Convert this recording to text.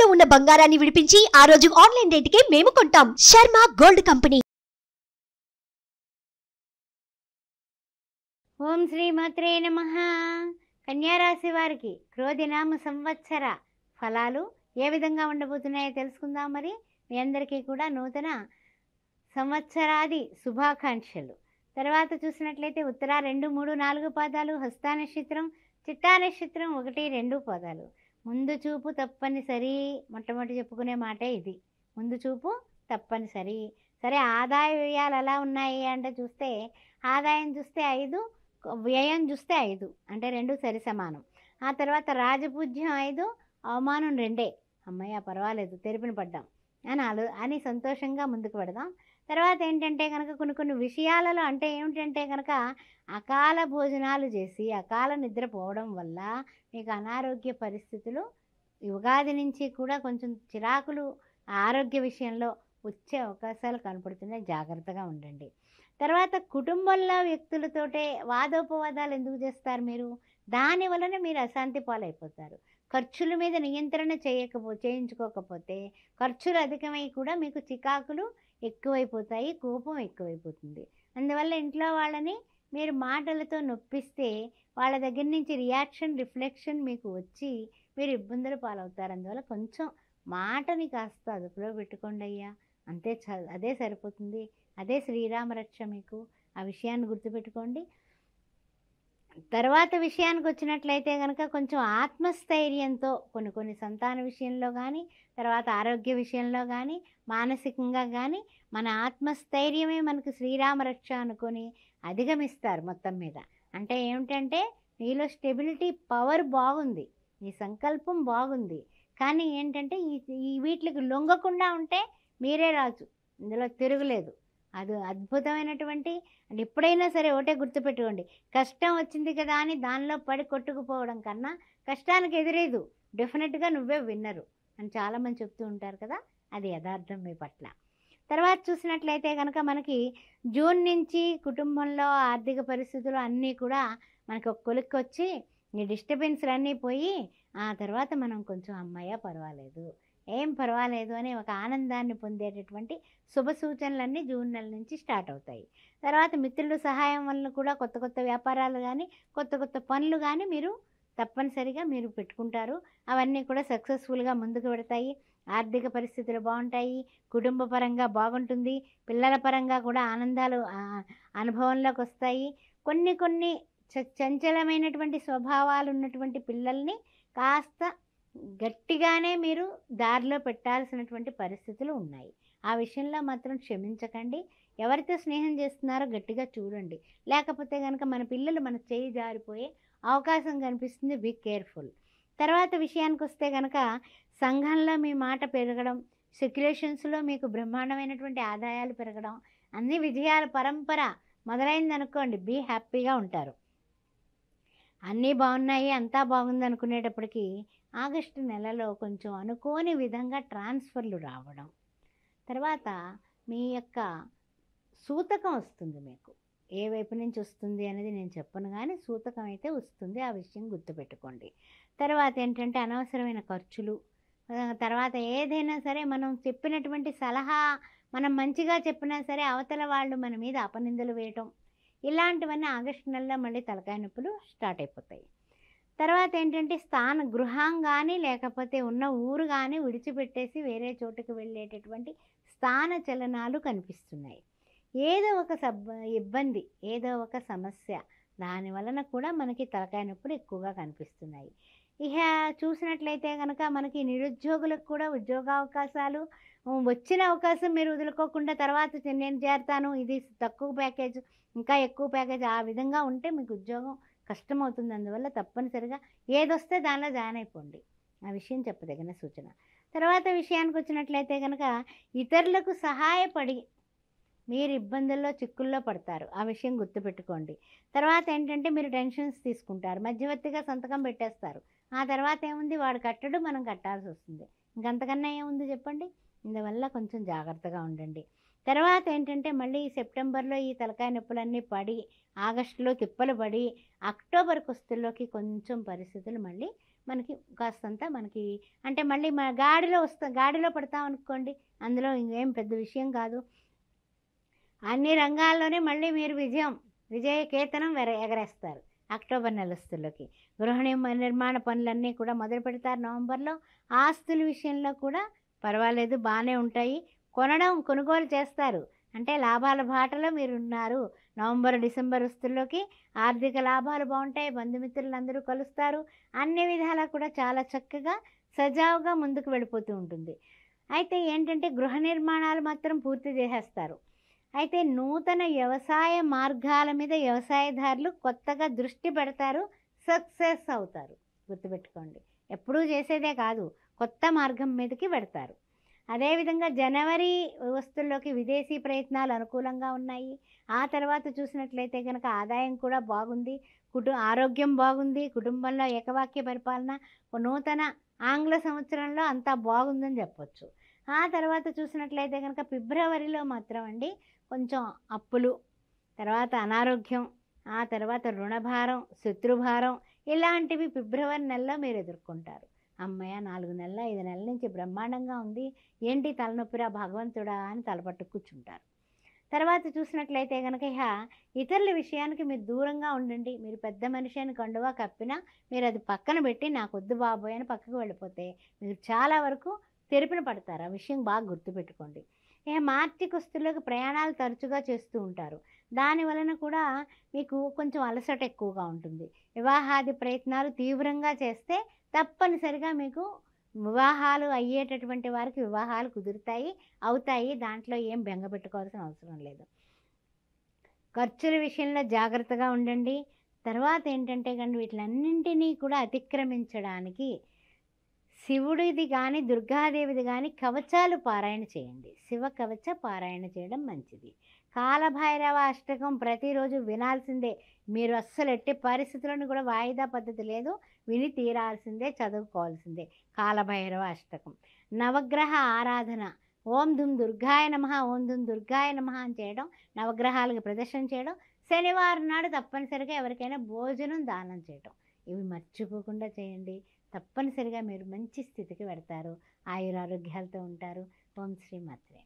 తాకట్టులో ఉన్న బంగారాన్ని విడిపించి ఆ రోజు ఆన్లైన్ రేటుకే మేము కొంటాం. Sharma gold company. ఓం శ్రీ మాత్రే నమః. కన్యారాశి వారికి క్రోధినామ సంవత్సర ఫలాలు ఏ విధంగా ఉండబోతున్నాయో తెలుసుకుందాం. మరి మీ అందరికీ కూడా నూతన సంవత్సరాది శుభాకాంక్షలు. తర్వాత చూసినట్లయితే ఉత్తర 2, 3, 4 పాదాలు, హస్త నక్షత్రం, చిత్తా నక్షత్రం 1, 2 పాదాలు. ముందు చూపు తప్పనిసరి. మొట్టమొదటి చెప్పుకునే మాటే ఇది, ముందు చూపు తప్పనిసరి. సరే, ఆదాయ వ్యయాలు ఎలా ఉన్నాయి అంటే చూస్తే ఆదాయం చూస్తే 5, వ్యయం చూస్తే 5, అంటే 2 సరి సమానం. ఆ తర్వాత రాజపూజ్యం 5, అవమానం 2. అమ్మయ్య పర్వాలేదు, తెరిపిన పడ్డాం అని సంతోషంగా ముందుకు పెడదాం. తర్వాత ఏంటంటే కనుక కొన్ని విషయాలలో అంటే ఏమిటంటే కనుక అకాల భోజనాలు చేసి అకాల నిద్రపోవడం వల్ల మీకు అనారోగ్య పరిస్థితులు ఉగాది నుంచి కూడా కొంచెం చిరాకులు ఆరోగ్య విషయంలో వచ్చే అవకాశాలు కనపడుతున్నాయి. జాగ్రత్తగా ఉండండి. తర్వాత కుటుంబంలో వ్యక్తులతోటే వాదోపవాదాలు ఎందుకు చేస్తారు మీరు? దాని వలన మీరు అశాంతి పాలైపోతారు. ఖర్చుల మీద నియంత్రణ చేయించుకోకపోతే ఖర్చులు అధికమై కూడా మీకు చికాకులు ఎక్కువైపోతాయి, కోపం ఎక్కువైపోతుంది. అందువల్ల ఇంట్లో వాళ్ళని మీరు మాటలతో నొప్పిస్తే వాళ్ళ దగ్గర నుంచి రియాక్షన్ రిఫ్లెక్షన్ మీకు వచ్చి మీరు ఇబ్బందులు పాలవుతారు. అందువల్ల కొంచెం మాటని కాస్త అదుపులో పెట్టుకోండి అయ్యా, అంతే అదే సరిపోతుంది. అదే శ్రీరామరక్ష మీకు. ఆ విషయాన్ని గుర్తుపెట్టుకోండి. తర్వాత విషయానికి వచ్చినట్లయితే కనుక కొంచెం ఆత్మస్థైర్యంతో కొన్ని సంతాన విషయంలో కానీ, తర్వాత ఆరోగ్య విషయంలో కానీ, మానసికంగా కానీ మన ఆత్మస్థైర్యమే మనకు శ్రీరామరక్ష అనుకొని అధిగమిస్తారు మొత్తం మీద. అంటే ఏమిటంటే మీలో స్టెబిలిటీ పవర్ బాగుంది, మీ సంకల్పం బాగుంది. కానీ ఏంటంటే ఈ వీటికి లొంగకుండా ఉంటే మీరే రాజు, ఇందులో తిరుగులేదు. అది అద్భుతమైనటువంటి. అంటే ఎప్పుడైనా సరే ఒకటే గుర్తుపెట్టుకోండి, కష్టం వచ్చింది కదా అని దానిలో పడి కొట్టుకుపోవడం కన్నా కష్టానికి ఎదురేదు, డెఫినెట్గా నువ్వే విన్నరు అని చాలామంది చెప్తూ ఉంటారు కదా, అది యథార్థం మీ పట్ల. తర్వాత చూసినట్లయితే కనుక మనకి జూన్ నుంచి కుటుంబంలో ఆర్థిక పరిస్థితులు అన్నీ కూడా మనకి ఒక కొలిక్కి వచ్చి ఈ డిస్టర్బెన్స్లు అన్నీ పోయి ఆ తర్వాత మనం కొంచెం అమ్మయ్య పర్వాలేదు, ఏం పర్వాలేదు అని ఒక ఆనందాన్ని పొందేటటువంటి శుభ సూచనలన్నీ జూన్ నెల నుంచి స్టార్ట్ అవుతాయి. తర్వాత మిత్రుల సహాయం వల్ల కూడా కొత్త వ్యాపారాలు కానీ కొత్త పనులు కానీ మీరు తప్పనిసరిగా మీరు పెట్టుకుంటారు. అవన్నీ కూడా సక్సెస్ఫుల్గా ముందుకు పెడతాయి. ఆర్థిక పరిస్థితులు బాగుంటాయి, కుటుంబ పరంగా బాగుంటుంది, పిల్లల పరంగా కూడా ఆనందాలు అనుభవంలోకి వస్తాయి. కొన్ని చంచలమైనటువంటి స్వభావాలు ఉన్నటువంటి పిల్లల్ని కాస్త గట్టిగానే మీరు దారిలో పెట్టాల్సినటువంటి పరిస్థితులు ఉన్నాయి. ఆ విషయంలో మాత్రం క్షమించకండి. ఎవరితో స్నేహం చేస్తున్నారో గట్టిగా చూడండి, లేకపోతే కనుక మన పిల్లలు మన చేయి జారిపోయే అవకాశం కనిపిస్తుంది. Be careful. తర్వాత విషయానికి వస్తే కనుక సంఘంలో మీ మాట పెరగడం, సెక్యులేషన్స్లో మీకు బ్రహ్మాండమైనటువంటి ఆదాయాలు పెరగడం, అన్ని విజయాల పరంపర మొదలైందనుకోండి, బీ హ్యాపీగా ఉంటారు. అన్నీ బాగున్నాయి, అంతా బాగుంది అనుకునేటప్పటికీ ఆగస్టు నెలలో కొంచెం అనుకోని విధంగా ట్రాన్స్ఫర్లు రావడం, తర్వాత మీ యొక్క సూతకం వస్తుంది. మీకు ఏ వైపు నుంచి వస్తుంది అనేది నేను చెప్పను, కానీ సూతకం అయితే వస్తుంది. ఆ విషయం గుర్తుపెట్టుకోండి. తర్వాత ఏంటంటే అనవసరమైన ఖర్చులు. తర్వాత ఏదైనా సరే మనం చెప్పినటువంటి సలహా మనం మంచిగా చెప్పినా సరే అవతల వాళ్ళు మన మీద అపనిందలు వేయటం, ఇలాంటివన్నీ ఆగస్టు నెలలో మళ్ళీ తలకాయ నొప్పులు స్టార్ట్ అయిపోతాయి. తర్వాత ఏంటంటే గృహం కానీ లేకపోతే ఉన్న ఊరు కానీ విడిచిపెట్టేసి వేరే చోటుకు వెళ్ళేటటువంటి స్థాన చలనాలు కనిపిస్తున్నాయి. ఏదో ఒక ఇబ్బంది, ఏదో ఒక సమస్య, దాని వలన కూడా మనకి తలకాయ నొప్పులు ఎక్కువగా కనిపిస్తున్నాయి. ఇక చూసినట్లయితే కనుక మనకి నిరుద్యోగులకు కూడా ఉద్యోగావకాశాలు, వచ్చిన అవకాశం మీరు వదులుకోకుండా తర్వాత నేను చేరతాను, ఇది తక్కువ ప్యాకేజ్ ఇంకా ఎక్కువ ప్యాకేజ్, ఆ విధంగా ఉంటే మీకు ఉద్యోగం కష్టమవుతుంది. అందువల్ల తప్పనిసరిగా ఏదొస్తే దానిలో జాయిన్ అయిపోండి. ఆ విషయం చెప్పదగిన సూచన. తర్వాత విషయానికి వచ్చినట్లయితే కనుక ఇతరులకు సహాయపడి మీరు ఇబ్బందుల్లో చిక్కుల్లో పడతారు. ఆ విషయం గుర్తుపెట్టుకోండి. తర్వాత ఏంటంటే మీరు టెన్షన్స్ తీసుకుంటారు, మధ్యవర్తిగా సంతకం పెట్టేస్తారు. ఆ తర్వాత ఏముంది, వాడు కట్టడు, మనం కట్టాల్సి వస్తుంది. ఇంకంతకన్నా ఏముంది చెప్పండి. ఇందువల్ల కొంచెం జాగ్రత్తగా ఉండండి. తర్వాత ఏంటంటే మళ్ళీ సెప్టెంబర్లో ఈ తలకాయ నొప్పులన్నీ పడి ఆగస్టులో తిప్పలు పడి అక్టోబర్ కుస్తుల్లోకి కొంచెం పరిస్థితులు మళ్ళీ మనకి కాస్తంత మనకి అంటే మళ్ళీ గాడిలో పడతాం అనుకోండి, అందులో ఇంకేం పెద్ద విషయం కాదు. అన్ని రంగాల్లోనే మళ్ళీ మీరు విజయ కేతనం ఎగరేస్తారు అక్టోబర్ నెలస్తుల్లోకి. నిర్మాణ పనులన్నీ కూడా మొదలు పెడతారు నవంబర్లో. ఆస్తుల విషయంలో కూడా పర్వాలేదు, బాగానే ఉంటాయి. కొనుగోలు చేస్తారు, అంటే లాభాల బాటలో మీరు ఉన్నారు. నవంబర్ డిసెంబర్ వస్తుల్లోకి ఆర్థిక లాభాలు బాగుంటాయి, బంధుమిత్రులందరూ కలుస్తారు, అన్ని విధాలా కూడా చాలా చక్కగా సజావుగా ముందుకు వెళ్ళిపోతూ ఉంటుంది. అయితే ఏంటంటే గృహ నిర్మాణాలు మాత్రం పూర్తి చేసేస్తారు. అయితే నూతన వ్యవసాయ మార్గాల మీద వ్యవసాయదారులు కొత్తగా దృష్టి పెడతారు, సక్సెస్ అవుతారు. గుర్తుపెట్టుకోండి, ఎప్పుడూ చేసేదే కాదు, కొత్త మార్గం మీదకి పెడతారు. అదేవిధంగా జనవరి వస్తుల్లోకి విదేశీ ప్రయత్నాలు అనుకూలంగా ఉన్నాయి. ఆ తర్వాత చూసినట్లయితే కనుక ఆదాయం కూడా బాగుంది, ఆరోగ్యం బాగుంది, కుటుంబంలో ఏకవాక్య పరిపాలన, నూతన ఆంగ్ల సంవత్సరంలో అంతా బాగుందని చెప్పొచ్చు. ఆ తర్వాత చూసినట్లయితే కనుక ఫిబ్రవరిలో మాత్రం అండి కొంచెం అప్పులు, తర్వాత అనారోగ్యం, ఆ తర్వాత రుణభారం, శత్రుభారం, ఇలాంటివి ఫిబ్రవరి నెలలో మీరు ఎదుర్కొంటారు. అమ్మయ్య 4 నెలల 5 నెలల నుంచి బ్రహ్మాండంగా ఉంది, ఏంటి తలనొప్పిరా భగవంతుడా అని తలపట్టు కూర్చుంటారు. తర్వాత చూసినట్లయితే కనుక ఇతరుల విషయానికి మీరు దూరంగా ఉండండి. మీరు పెద్ద మనిషి అని కండువా కప్పినా మీరు అది పక్కన పెట్టి నాకు వద్దు బాబోయ్ అని పక్కకు వెళ్ళిపోతే మీరు చాలా వరకు తెరిపిన పడతారు. ఆ విషయం బాగా గుర్తుపెట్టుకోండి. మార్చి కుస్తుల్లోకి ప్రయాణాలు తరచుగా చేస్తూ ఉంటారు, దాని వలన కూడా మీకు కొంచెం అలసట ఎక్కువగా ఉంటుంది. వివాహాది ప్రయత్నాలు తీవ్రంగా చేస్తే తప్పనిసరిగా మీకు వివాహాలు అయ్యేటటువంటి వారికి వివాహాలు కుదురుతాయి, అవుతాయి. దాంట్లో ఏం బెంగ పెట్టుకోవాల్సిన అవసరం లేదు. ఖర్చుల విషయంలో జాగ్రత్తగా ఉండండి. తర్వాత ఏంటంటే కానీ వీటిలన్నింటినీ కూడా అతిక్రమించడానికి శివుడిది కానీ దుర్గాదేవిది కానీ కవచాలు పారాయణ చేయండి. శివ కవచ పారాయణ చేయడం మంచిది. కాలభైరవ అష్టకం ప్రతిరోజు వినాల్సిందే. మీరు అస్సలు ఎట్టి పరిస్థితులను కూడా వాయిదా పద్ధతి లేదు, విని తీరాల్సిందే, చదువుకోవాల్సిందే కాలభైరవ అష్టకం. నవగ్రహ ఆరాధన, ఓం దుమ్ దుర్గాయ నమః, ఓం దుమ్ దుర్గాయ నమః అని చేయడం, నవగ్రహాలకు ప్రదర్శన చేయడం, శనివారం నాడు తప్పనిసరిగా ఎవరికైనా భోజనం దానం చేయడం, ఇవి మర్చిపోకుండా చేయండి. తప్పనిసరిగా మీరు మంచి స్థితికి పెడతారు, ఆయురారోగ్యాలతో ఉంటారు. ఓం శ్రీ మాత్రే.